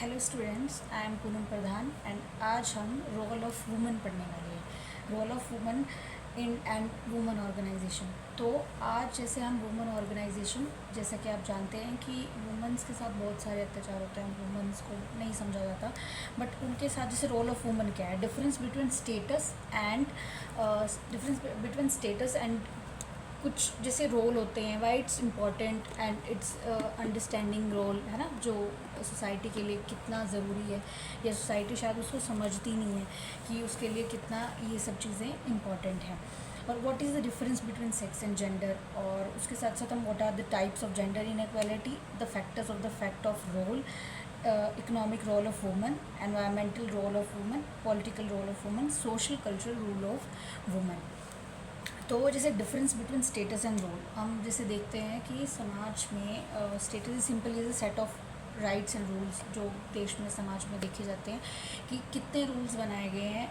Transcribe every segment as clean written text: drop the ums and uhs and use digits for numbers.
Hello students, I am Poonam Pradhan and आज हम role of women पढ़ने वाले हैं। Role of women in and women organisation. तो आज जैसे हम वुमेन ऑर्गेनाइजेशन, जैसा कि आप जानते हैं कि वुमेन्स के साथ बहुत सारे अत्याचार होते हैं, वुमेन्स को नहीं समझा जाता, बट उनके साथ जैसे रोल ऑफ वुमेन क्या है, डिफरेंस बिटवीन स्टेटस एंड कुछ जैसे रोल होते हैं, why it's important and it's understanding role है ना, जो सोसाइटी के लिए कितना ज़रूरी है, या सोसाइटी शायद उसको समझती नहीं है कि उसके लिए कितना ये सब चीज़ें इम्पॉर्टेंट हैं। और what is the difference between sex and gender, और उसके साथ साथ हम what are the types of gender inequality, the factors of the fact of role, economic role of women, environmental role of women, political role of women, social cultural role of women. तो जैसे difference between status and role, हम जैसे देखते हैं कि समाज में status is simple is a set of rights and rules जो देश में समाज में देखे जाते हैं कि कितने रूल्स बनाए गए हैं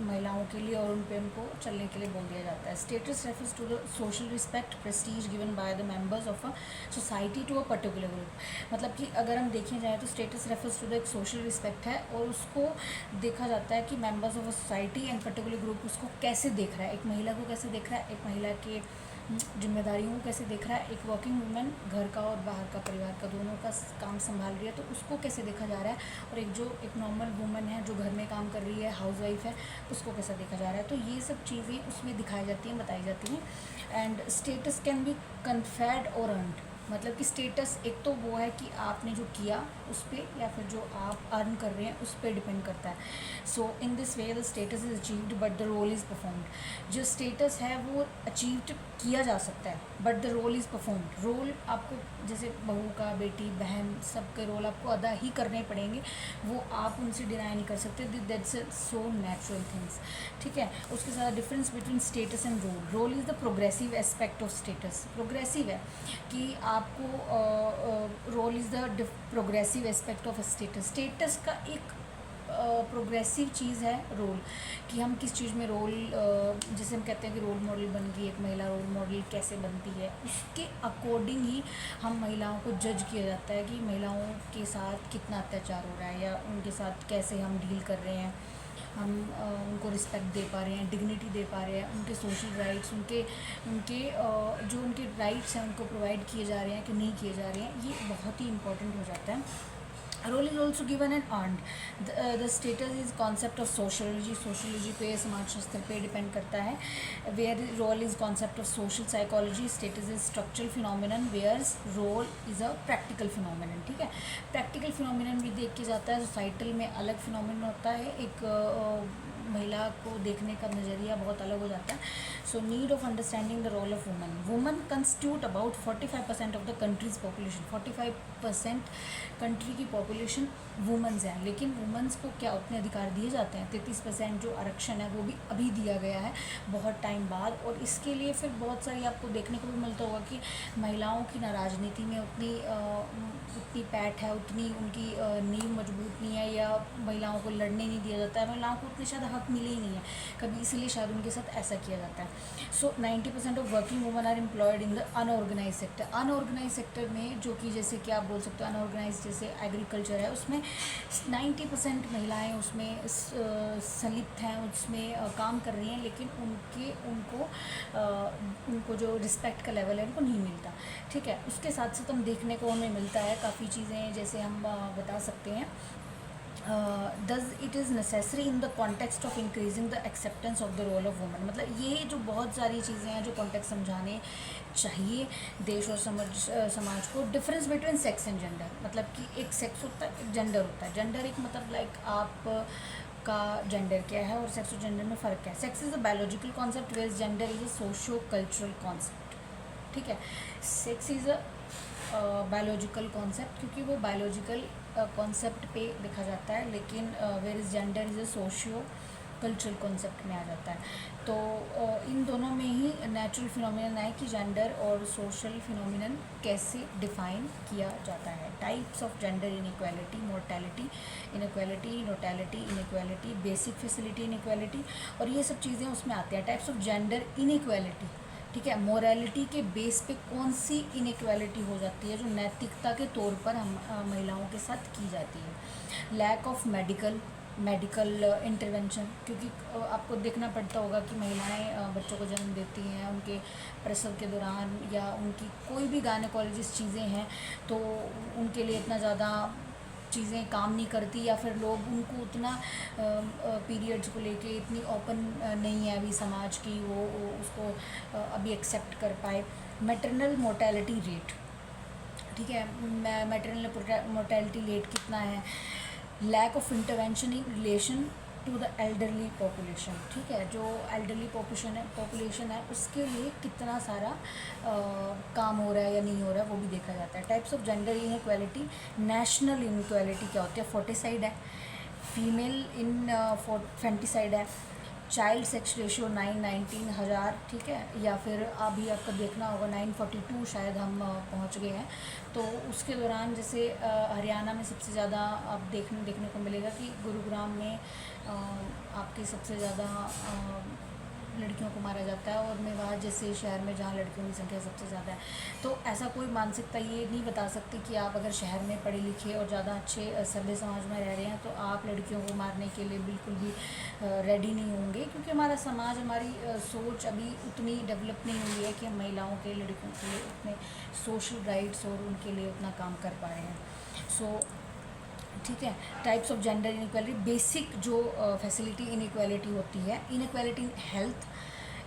महिलाओं के लिए, और उन पे उनको चलने के लिए बोल दिया जाता है। Status refers to the social respect prestige given by the members of a society to a particular group. मतलब कि अगर हम देखें जाए तो स्टेटस रेफर्स टू द एक सोशल रिस्पेक्ट है, और उसको देखा जाता है कि members of a society and particular group उसको कैसे देख रहा है, एक महिला को कैसे देख रहा है, एक महिला के जिम्मेदारियों को कैसे देख रहा है, एक वर्किंग वुमेन घर का और बाहर का, परिवार का, दोनों का काम संभाल रही है तो उसको कैसे देखा जा रहा है, और एक जो एक नॉर्मल वुमेन है जो घर में काम कर रही है, हाउस वाइफ है, उसको कैसा देखा जा रहा है। तो ये सब चीज़ें उसमें दिखाई जाती हैं, बताई जाती हैं। And status can be conferred और अर्नड, मतलब कि स्टेटस एक तो वो है कि आपने जो किया उस पर, या फिर जो आप अर्न कर रहे हैं उस पर डिपेंड करता है। So in this way the status is achieved but the role is performed. जो स्टेटस है वो अचीव्ड किया जा सकता है but the role is performed. Role आपको जैसे बहू का, बेटी, बहन, सबके रोल आपको अदा ही करने पड़ेंगे, वो आप उनसे डिनाई नहीं कर सकते। दैट्स सो नेचुरल थिंग्स, ठीक है। उसके साथ difference between status and role. Role is the progressive aspect of status. Progressive है कि आपको role is the progressive aspect of status. Status का एक प्रोग्रेसिव चीज़ है रोल, कि हम किस चीज़ में रोल, जैसे हम कहते हैं कि रोल मॉडल बन गई एक महिला, रोल मॉडल कैसे बनती है, उसके अकॉर्डिंग ही हम महिलाओं को जज किया जाता है कि महिलाओं के साथ कितना अत्याचार हो रहा है, या उनके साथ कैसे हम डील कर रहे हैं, हम उनको रिस्पेक्ट दे पा रहे हैं, डिग्निटी दे पा रहे हैं, उनके सोशल राइट्स, उनके उनके जो उनके राइट्स हैं उनको प्रोवाइड किए जा रहे हैं कि नहीं किए जा रहे हैं, ये बहुत ही इंपॉर्टेंट हो जाता है। Role is also given and earned. The status is concept of sociology. Sociology पे, समाज शास्त्र पे डिपेंड करता है। Where role is concept of social psychology. Status is structural phenomenon, whereas role is a practical phenomenon, ठीक है। Practical phenomenon भी देख के जाता है, सोसाइटल में अलग फिनोमिनन होता है, एक महिला को देखने का नज़रिया बहुत अलग हो जाता है। So need of understanding the role of woman. Woman constitute about 45% of the countries population. 45% country की पॉपुलेशन वुमेंस हैं, लेकिन वुमेंस को क्या उतने अधिकार दिए जाते हैं? 33% जो आरक्षण है वो भी अभी दिया गया है बहुत टाइम बाद। और इसके लिए फिर बहुत सारी आपको देखने को भी मिलता होगा कि महिलाओं की ना राजनीति में उतनी पैठ है, उतनी उनकी नींव मजबूत नहीं है, या महिलाओं को लड़ने नहीं दिया जाता है, महिलाओं को उतने शायद हक मिले ही नहीं है कभी, इसीलिए शायद उनके साथ ऐसा किया जाता है। So 90% of working women are employed in the unorganised sector. Unorganised sector में जो कि जैसे कि आप बोल सकते हो अनऑर्गेनाइज जैसे एग्रीकल्चर है, उसमें 90% महिलाएं उसमें संलिप्त हैं, उसमें काम कर रही हैं, लेकिन उनको जो रिस्पेक्ट का लेवल है उनको नहीं मिलता, ठीक है। उसके साथ साथ हम देखने को हमें मिलता है काफ़ी चीज़ें, जैसे हम बता सकते हैं does it is necessary in the context of increasing the acceptance of the role of women. मतलब ये जो बहुत सारी चीज़ें हैं जो कॉन्टेक्स्ट समझाने चाहिए देश और समाज को। Difference between sex and gender, मतलब कि एक सेक्स होता है, एक जेंडर होता है। जेंडर एक मतलब लाइक आप का जेंडर क्या है, और सेक्स और जेंडर में फ़र्क है। Sex is a biological concept where gender is a socio cultural concept, ठीक है। Sex is a biological concept, क्योंकि वो बायोलॉजिकल कॉन्सेप्ट पे देखा जाता है, लेकिन where is gender is a socio cultural concept में आ जाता है। तो इन दोनों में ही नेचुरल फिनोमिनन है कि जेंडर और सोशल फिनोमिनन कैसे डिफाइन किया जाता है। Types of gender inequality, mortality inequality, natality inequality, basic facility inequality, और ये सब चीज़ें उसमें आती हैं। टाइप्स ऑफ जेंडर इनइक्वालिटी, ठीक है, मोरालिटी के बेस पे कौन सी इनइक्वालिटी हो जाती है जो नैतिकता के तौर पर हम महिलाओं के साथ की जाती है। लैक ऑफ मेडिकल इंटरवेंशन, क्योंकि आपको देखना पड़ता होगा कि महिलाएं बच्चों को जन्म देती हैं, उनके प्रसव के दौरान या उनकी कोई भी गायनेकोलॉजिस्ट चीज़ें हैं तो उनके लिए इतना ज़्यादा चीज़ें काम नहीं करती, या फिर लोग उनको उतना पीरियड्स को लेके इतनी ओपन नहीं है अभी समाज की, वो उसको अभी एक्सेप्ट कर पाए। मैटरनल मोर्टेलिटी रेट, ठीक है, मैटरनल मोर्टेलिटी रेट कितना है। Lack of intervention in relation to the elderly population, ठीक है, जो एल्डरली पॉपुलेशन है उसके लिए कितना सारा काम हो रहा है या नहीं हो रहा है वो भी देखा जाता है। Types of gender inequality, national inequality क्या होती है, फोर्टिसाइड है, फीमेल इन फेंटिसाइड है, चाइल्ड सेक्स रेशियो 919,000, ठीक है, या फिर अभी आपको देखना होगा 942 शायद हम पहुंच गए हैं। तो उसके दौरान जैसे हरियाणा में सबसे ज़्यादा आप देखने को मिलेगा कि गुरुग्राम में आपकी सबसे ज़्यादा लड़कियों को मारा जाता है, और मेवाड़ जैसे शहर में जहाँ लड़कियों की संख्या सबसे ज़्यादा है। तो ऐसा कोई मानसिकता ये नहीं बता सकती कि आप अगर शहर में पढ़े लिखे और ज़्यादा अच्छे सभ्य समाज में रह रहे हैं तो आप लड़कियों को मारने के लिए बिल्कुल भी रेडी नहीं होंगे, क्योंकि हमारा समाज, हमारी सोच अभी उतनी डेवलप नहीं हुई है कि हम महिलाओं के, लड़कियों के लिए उतने सोशल राइट्स और उनके लिए उतना काम कर पा रहे हैं। सो ठीक है, types of gender inequality, basic जो फैसिलिटी इनइक्वालिटी होती है, inequality in health,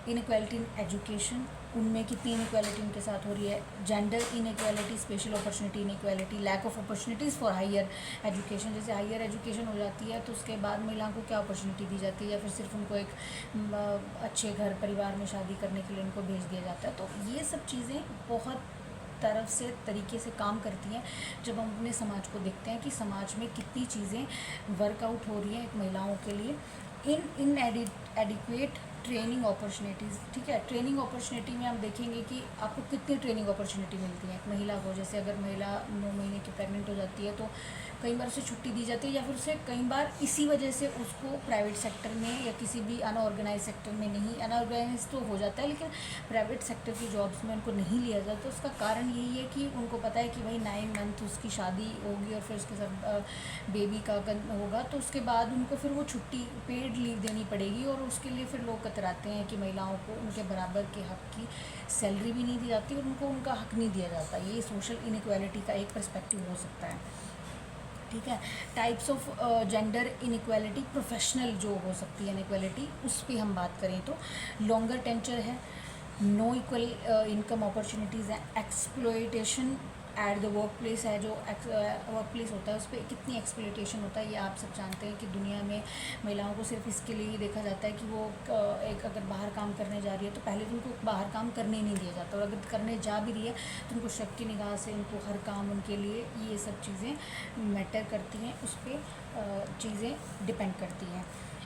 inequality in education, उनमें कितनी इनइक्वालिटी उनके साथ हो रही है। Gender inequality, special opportunity inequality, lack of opportunities for higher education, जैसे हायर एजुकेशन हो जाती है तो उसके बाद महिलाओं को क्या अपॉर्चुनिटी दी जाती है, या फिर सिर्फ उनको एक अच्छे घर परिवार में शादी करने के लिए उनको भेज दिया जाता है। तो ये सब चीज़ें बहुत तरफ से तरीके से काम करती हैं जब हम अपने समाज को देखते हैं कि समाज में कितनी चीज़ें वर्कआउट हो रही हैं एक महिलाओं के लिए। इन एडिक्वेट ट्रेनिंग अपॉर्चुनिटीज़, ठीक है, ट्रेनिंग अपॉर्चुनिटी में हम देखेंगे कि आपको कितनी ट्रेनिंग अपॉर्चुनिटी मिलती है एक महिला को। जैसे अगर महिला 9 महीने की प्रेग्नेंट हो जाती है तो कई बार उसे छुट्टी दी जाती है, या फिर उसे कई बार इसी वजह से उसको प्राइवेट सेक्टर में या किसी भी अनऑर्गेनाइज सेक्टर में नहीं, अनऑर्गेनाइज तो हो जाता है लेकिन प्राइवेट सेक्टर की जॉब्स में उनको नहीं लिया जाता। उसका कारण यही है कि उनको पता है कि भाई 9 मंथ उसकी शादी होगी और फिर उसके साथ बेबी का होगा, तो उसके बाद उनको फिर वो छुट्टी पेड लीव देनी पड़ेगी, और उसके लिए फिर लोग कतराते हैं कि महिलाओं को उनके बराबर के हक की सैलरी भी नहीं दी जाती और उनको उनका हक नहीं दिया जाता। ये सोशल इनइक्वालिटी का एक पर्सपेक्टिव हो सकता है, ठीक है। Types of gender inequality, professional जो हो सकती है इनइक्वालिटी, उस पर हम बात करें तो लॉन्गर टेंचर है, नो इक्वल इनकम अपॉर्चुनिटीज़ हैं, exploitation at the work place है, जो वर्क प्लेस होता है उस पर कितनी एक्सप्लॉयटेशन होता है। ये आप सब जानते हैं कि दुनिया में महिलाओं को सिर्फ इसके लिए ही देखा जाता है कि वो एक अगर बाहर काम करने जा रही है तो पहले तो उनको बाहर काम करने ही नहीं दिया जाता, और अगर करने जा भी रही है तो उनको शक की निगाह से उनको हर काम उनके लिए ये सब चीज़ें मैटर करती हैं, उस पर चीज़ें डिपेंड करती हैं।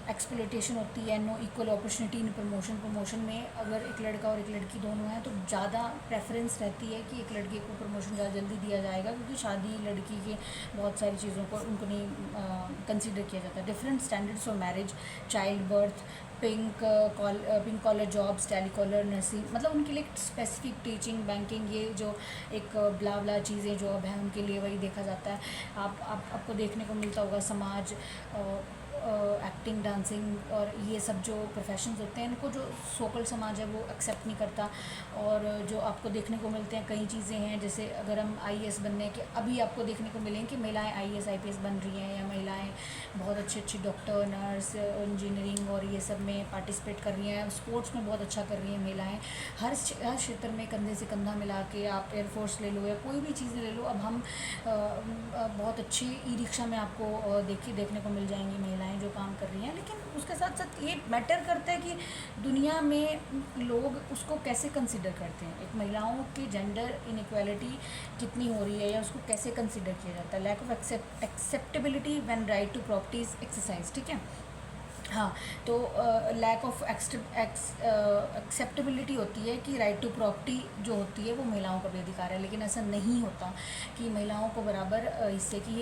एक्सप्लॉयटेशन होती है, no equal opportunity in promotion में अगर एक लड़का और एक लड़की दोनों हैं तो ज़्यादा प्रेफरेंस रहती है कि एक लड़के को प्रमोशन ज़्यादा जल्दी दिया जाएगा, क्योंकि शादी लड़की के बहुत सारी चीज़ों को उनको नहीं कंसीडर किया जाता। Different standards for marriage, child birth, pink collar jobs, telecaller, nursing, मतलब उनके लिए स्पेसिफिक टीचिंग, बैंकिंग, ये जो एक ब्ला ब्ला चीज़ें जॉब है उनके लिए वही देखा जाता है। आपको देखने को मिलता होगा समाज एक्टिंग, डांसिंग और ये सब जो प्रोफेशंस होते हैं इनको जो सोकल समाज है वो एक्सेप्ट नहीं करता। और जो आपको देखने को मिलते हैं कई चीज़ें हैं, जैसे अगर हम आईएएस बनने के, अभी आपको देखने को मिलेंगे कि महिलाएं आईएएस आईपीएस बन रही हैं, या महिलाएं बहुत अच्छी अच्छी डॉक्टर, नर्स, इंजीनियरिंग और ये सब में पार्टिसिपेट कर रही हैं, स्पोर्ट्स में बहुत अच्छा कर रही हैं महिलाएं। हर क्षेत्र में कंधे से कंधा मिला के, आप एयरफोर्स ले लो या कोई भी चीज़ ले लो, अब हम बहुत अच्छी ई रिक्शा में आपको देखने को मिल जाएंगी महिलाएं जो काम कर रही हैं। लेकिन उसके साथ साथ ये मैटर करता है कि दुनिया में लोग उसको कैसे कंसिडर करते हैं, एक महिलाओं की जेंडर इनइक्वालिटी कितनी हो रही है या उसको कैसे कंसिडर किया जाता है। Lack of acceptability when right to properties exercise, ठीक है। हाँ, तो लैक ऑफ एक्सेप्टेबिलिटी होती है कि राइट टू प्रॉपर्टी जो होती है वो महिलाओं का भी अधिकार है, लेकिन ऐसा नहीं होता कि महिलाओं को बराबर हिस्से की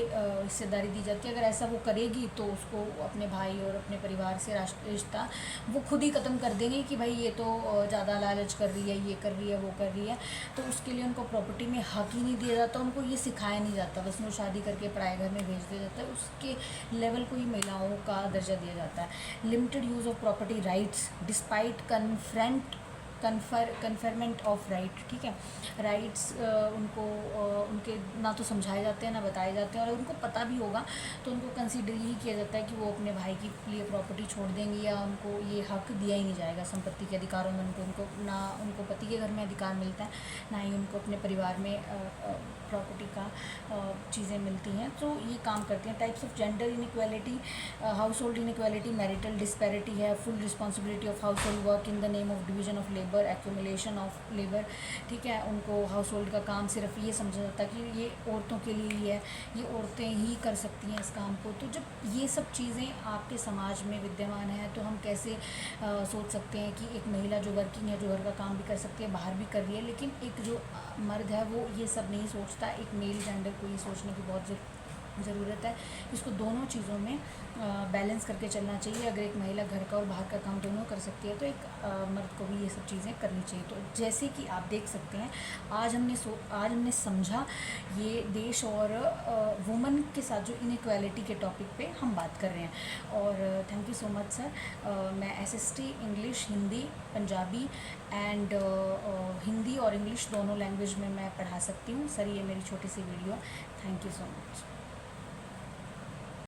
हिस्सेदारी दी जाती है। अगर ऐसा वो करेगी तो उसको अपने भाई और अपने परिवार से रिश्ता वो खुद ही ख़त्म कर देंगे कि भाई ये तो ज़्यादा लालच कर रही है, ये कर रही है, वो कर रही है। तो उसके लिए उनको प्रॉपर्टी में हक ही नहीं दिया जाता, उनको ये सिखाया नहीं जाता, बस उनको शादी करके पढ़ाई घर में भेज दिया जाता है, उसके लेवल को ही महिलाओं का दर्जा दिया जाता है। Limited use of property rights despite conferment of right, ठीक है। राइट्स उनको उनके ना तो समझाए जाते हैं ना बताए जाते हैं, और उनको पता भी होगा तो उनको कंसीडर ही किया जाता है कि वो अपने भाई के लिए प्रॉपर्टी छोड़ देंगी, या उनको ये हक दिया ही नहीं जाएगा संपत्ति के अधिकारों में। उनको ना उनको पति के घर में अधिकार मिलता है, ना ही उनको अपने परिवार में प्रॉपर्टी का चीज़ें मिलती हैं। तो ये काम करती हैं। Types of gender inequality, household inequality, marital disparity है, full responsibility of household work in the name of division of labour, accumulation of labour, ठीक है। उनको हाउस होल्ड का काम सिर्फ ये समझा जाता है कि ये औरतों के लिए ही है, ये औरतें ही कर सकती हैं इस काम को। तो जब ये सब चीज़ें आपके समाज में विद्यमान हैं तो हम कैसे सोच सकते हैं कि एक महिला जो वर्किंग है, जो घर का काम भी कर सकती है, बाहर भी कर रही है, लेकिन एक जो मर्द है वो ये सब नहीं सोचता। एक मेल जेंडर को ये सोचने की बहुत ज़रूरत है। इसको दोनों चीज़ों में बैलेंस करके चलना चाहिए। अगर एक महिला घर का और बाहर का काम दोनों कर सकती है तो एक मर्द को भी ये सब चीज़ें करनी चाहिए। तो जैसे कि आप देख सकते हैं आज हमने समझा ये देश और वुमन के साथ जो इनइक्वालिटी के टॉपिक पे हम बात कर रहे हैं। और thank you so much sir. मैं SST English, Hindi, Punjabi and Hindi और इंग्लिश दोनों लैंग्वेज में मैं पढ़ा सकती हूँ सर। ये मेरी छोटी सी video. Thank you so much.